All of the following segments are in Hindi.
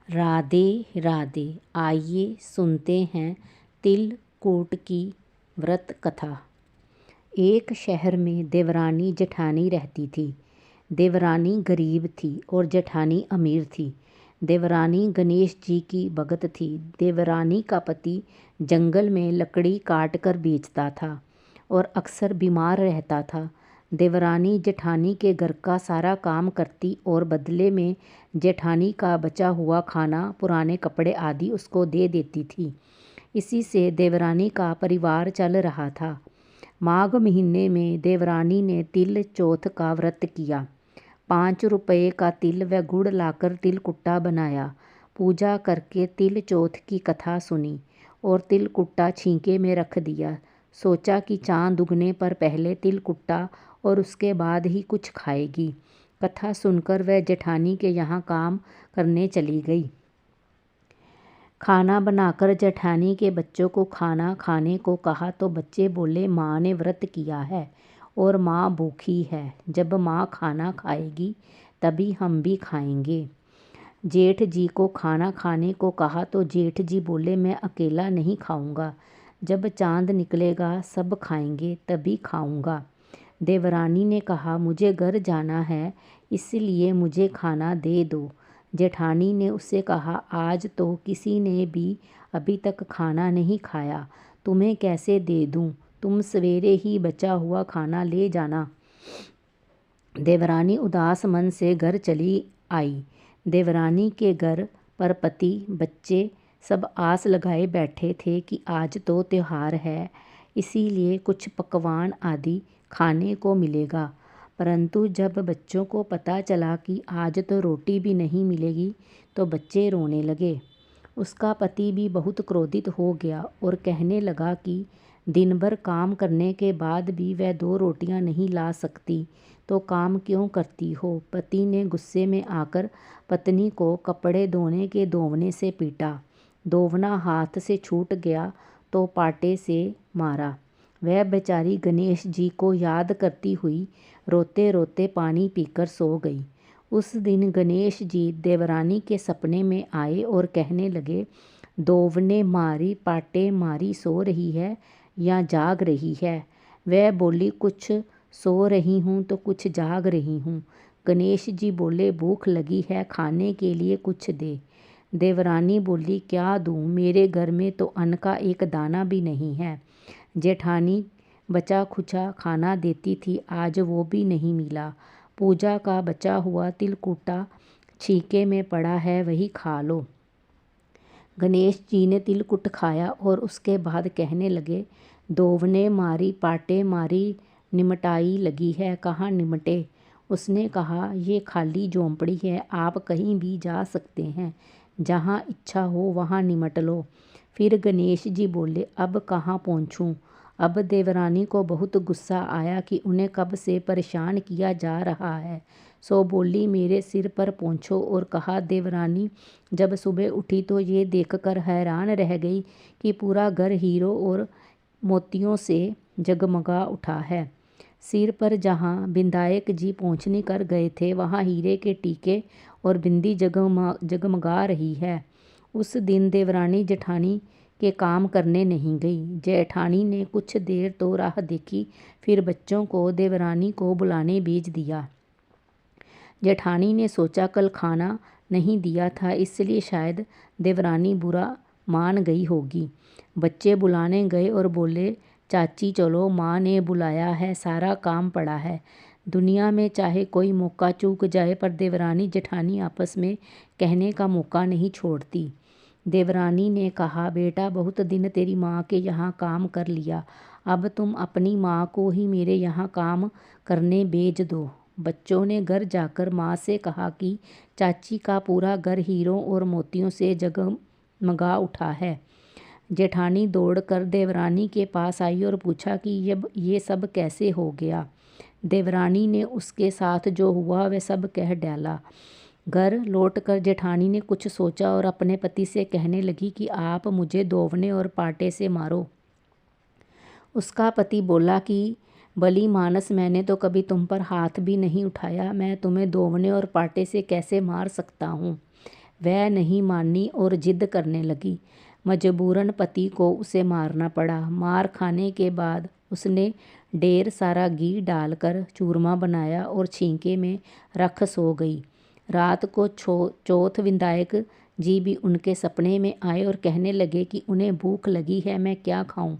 राधे राधे। आइए सुनते हैं तिलकूट की व्रत कथा। एक शहर में देवरानी जेठानी रहती थी। देवरानी गरीब थी और जेठानी अमीर थी। देवरानी गणेश जी की भगत थी। देवरानी का पति जंगल में लकड़ी काट कर बेचता था और अक्सर बीमार रहता था। देवरानी जेठानी के घर का सारा काम करती और बदले में जेठानी का बचा हुआ खाना, पुराने कपड़े आदि उसको दे देती थी। इसी से देवरानी का परिवार चल रहा था। माघ महीने में देवरानी ने तिल चौथ का व्रत किया। 5 रुपये का तिल व गुड़ लाकर तिलकुट्टा बनाया। पूजा करके तिल चौथ की कथा सुनी और तिलकुट्टा छींके में रख दिया। सोचा कि चाँद उगने पर पहले तिलकुट्टा और उसके बाद ही कुछ खाएगी। कथा सुनकर वह जेठानी के यहाँ काम करने चली गई। खाना बनाकर जेठानी के बच्चों को खाना खाने को कहा तो बच्चे बोले, माँ ने व्रत किया है और माँ भूखी है। जब माँ खाना खाएगी तभी हम भी खाएंगे। जेठ जी को खाना खाने को कहा तो जेठ जी बोले, मैं अकेला नहीं खाऊंगा। जब चाँद निकलेगा सब खाएंगे तभी खाऊंगा। देवरानी ने कहा, मुझे घर जाना है इसलिए मुझे खाना दे दो। जेठानी ने उससे कहा, आज तो किसी ने भी अभी तक खाना नहीं खाया, तुम्हें कैसे दे दूं? तुम सवेरे ही बचा हुआ खाना ले जाना। देवरानी उदास मन से घर चली आई। देवरानी के घर पर पति बच्चे सब आस लगाए बैठे थे कि आज तो त्योहार है, इसीलिए कुछ पकवान आदि खाने को मिलेगा। परंतु जब बच्चों को पता चला कि आज तो रोटी भी नहीं मिलेगी तो बच्चे रोने लगे। उसका पति भी बहुत क्रोधित हो गया और कहने लगा कि दिन भर काम करने के बाद भी वह 2 रोटियां नहीं ला सकती तो काम क्यों करती हो। पति ने गुस्से में आकर पत्नी को कपड़े धोने के दोवने से पीटा। दोवना हाथ से छूट गया तो पाटे से मारा। वह बेचारी गणेश जी को याद करती हुई रोते रोते पानी पीकर सो गई। उस दिन गणेश जी देवरानी के सपने में आए और कहने लगे, दोवने मारी पाटे मारी सो रही है या जाग रही है? वह बोली, कुछ सो रही हूँ तो कुछ जाग रही हूँ। गणेश जी बोले, भूख लगी है, खाने के लिए कुछ दे। देवरानी बोली, क्या दूँ? मेरे घर में तो अन्न का एक दाना भी नहीं है। जेठानी बचा खुचा खाना देती थी, आज वो भी नहीं मिला। पूजा का बचा हुआ तिलकुट्टा छीके में पड़ा है, वही खा लो। गणेश जी ने तिलकुट खाया और उसके बाद कहने लगे, दोवने मारी पाटे मारी निमटाई लगी है, कहाँ निमटे? उसने कहा, ये खाली झोंपड़ी है, आप कहीं भी जा सकते हैं, जहाँ इच्छा हो वहाँ निमट लो। फिर गणेश जी बोले, अब कहाँ पहुँचूँ? अब देवरानी को बहुत गुस्सा आया कि उन्हें कब से परेशान किया जा रहा है, सो बोली, मेरे सिर पर पोंछो। और कहा, देवरानी जब सुबह उठी तो ये देखकर हैरान रह गई कि पूरा घर हीरो और मोतियों से जगमगा उठा है। सिर पर जहाँ विधायक जी पोंछनी कर गए थे वहाँ हीरे के टीके और बिंदी जगमगा रही है। उस दिन देवरानी जेठानी के काम करने नहीं गई। जेठानी ने कुछ देर तो राह देखी, फिर बच्चों को देवरानी को बुलाने भेज दिया। जेठानी ने सोचा कल खाना नहीं दिया था इसलिए शायद देवरानी बुरा मान गई होगी। बच्चे बुलाने गए और बोले, चाची चलो, माँ ने बुलाया है, सारा काम पड़ा है। दुनिया में चाहे कोई मौका चूक जाए पर देवरानी जेठानी आपस में कहने का मौका नहीं छोड़ती। देवरानी ने कहा, बेटा बहुत दिन तेरी माँ के यहाँ काम कर लिया, अब तुम अपनी माँ को ही मेरे यहाँ काम करने भेज दो। बच्चों ने घर जाकर माँ से कहा कि चाची का पूरा घर हीरों और मोतियों से जगमगा उठा है। जेठानी दौड़कर देवरानी के पास आई और पूछा कि ये सब कैसे हो गया। देवरानी ने उसके साथ जो हुआ वह सब कह डाला। घर लौटकर जेठानी ने कुछ सोचा और अपने पति से कहने लगी कि आप मुझे दोवने और पाटे से मारो। उसका पति बोला कि भली मानस, मैंने तो कभी तुम पर हाथ भी नहीं उठाया, मैं तुम्हें दोवने और पाटे से कैसे मार सकता हूँ? वह नहीं मानी और जिद करने लगी। मजबूरन पति को उसे मारना पड़ा। मार खाने के बाद उसने ढेर सारा घी डालकर चूरमा बनाया और छींके में रख सो गई। रात को चौथ विधायक जी भी उनके सपने में आए और कहने लगे कि उन्हें भूख लगी है, मैं क्या खाऊं।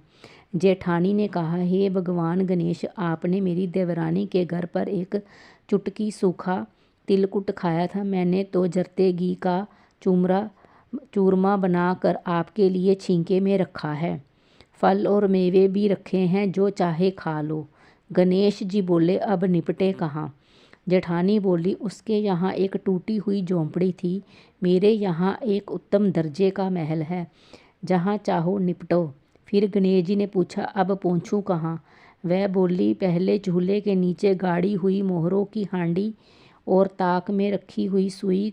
जेठानी ने कहा, हे भगवान गणेश, आपने मेरी देवरानी के घर पर एक चुटकी सूखा तिलकुट खाया था। मैंने तो जरते घी का चूरमा बनाकर आपके लिए छींके में रखा है। फल और मेवे भी रखे हैं, जो चाहे खा लो। गणेश जी बोले, अब निपटे कहाँ। जेठानी बोली, उसके यहाँ एक टूटी हुई झोंपड़ी थी, मेरे यहाँ एक उत्तम दर्जे का महल है, जहाँ चाहो निपटो। फिर गणेश जी ने पूछा, अब पहुँचूँ कहाँ। वह बोली, पहले चूल्हे के नीचे गाड़ी हुई मोहरों की हांडी और ताक में रखी हुई सुई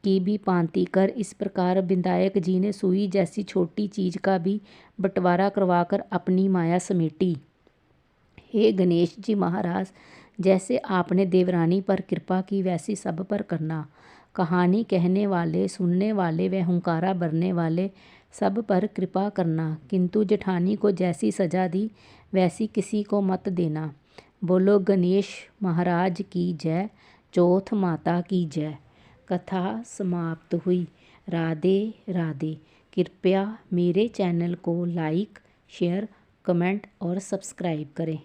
की भी पांति कर। इस प्रकार विधायक जी ने सुई जैसी छोटी चीज का भी बंटवारा करवाकर अपनी माया समेटी। हे गणेश जी महाराज, जैसे आपने देवरानी पर कृपा की वैसी सब पर करना। कहानी कहने वाले, सुनने वाले व हुंकारा भरने वाले सब पर कृपा करना, किंतु जेठानी को जैसी सजा दी वैसी किसी को मत देना। बोलो गणेश महाराज की जय, चौथ माता की जय। कथा समाप्त हुई। राधे राधे। कृपया मेरे चैनल को लाइक, शेयर, कमेंट और सब्सक्राइब करें।